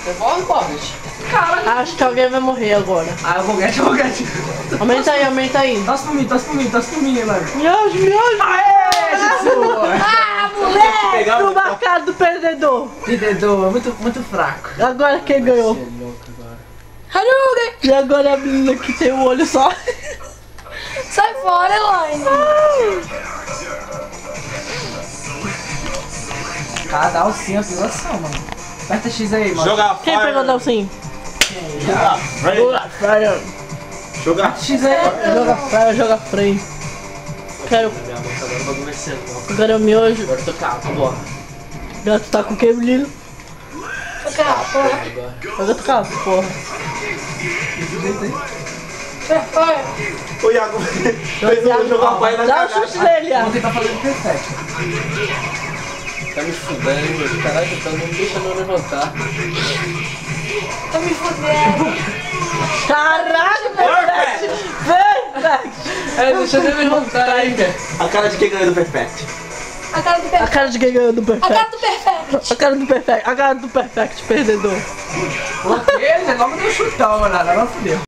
Devolve, Bobbit. Cara, acho que alguém vai morrer agora. Ah, eu vou get, eu vou get. Aumenta aí, aumenta aí. Tosse por mim, mano. Miojo, miojo. Aê, Jesus! Ah, moleque! O marcado do perdedor. Perdedor, muito fraco. Agora quem ganhou? Haruga! E agora a menina que tem o olho só. Sai fora, Elaine. Cara, dá o sim, a pilação, mano. Aperta X aí, mano. Joga Quem pegou o Dalsim? Joga Fryer. Joga X aí. Joga Fryer, joga Frey. Quero. Minha boca agora o bagulho vai ser louco. Quero miojo. Agora eu tô calmo, bora. Gato tá com o que, menino? Cara, porra. Agora. O gato tá, porra. Ô, Iago, eu jogar a pai na Dá um cagada. chute nele, Iago. Vou tentar fazer o perfeito. Tá me fudendo, caralho, então não me deixa não levantar. Tá me fudendo. Caralho, perfect! Perfect! É, deixa eu levantar aí, cara. A cara de quem ganhou do Perfect. A cara do A perfeito. cara de quem ganhou do A cara perfect. do perfeito. A cara do perfect. A cara do perfect, perdedor. Ele logo deu chutão, mano. Agora fudeu.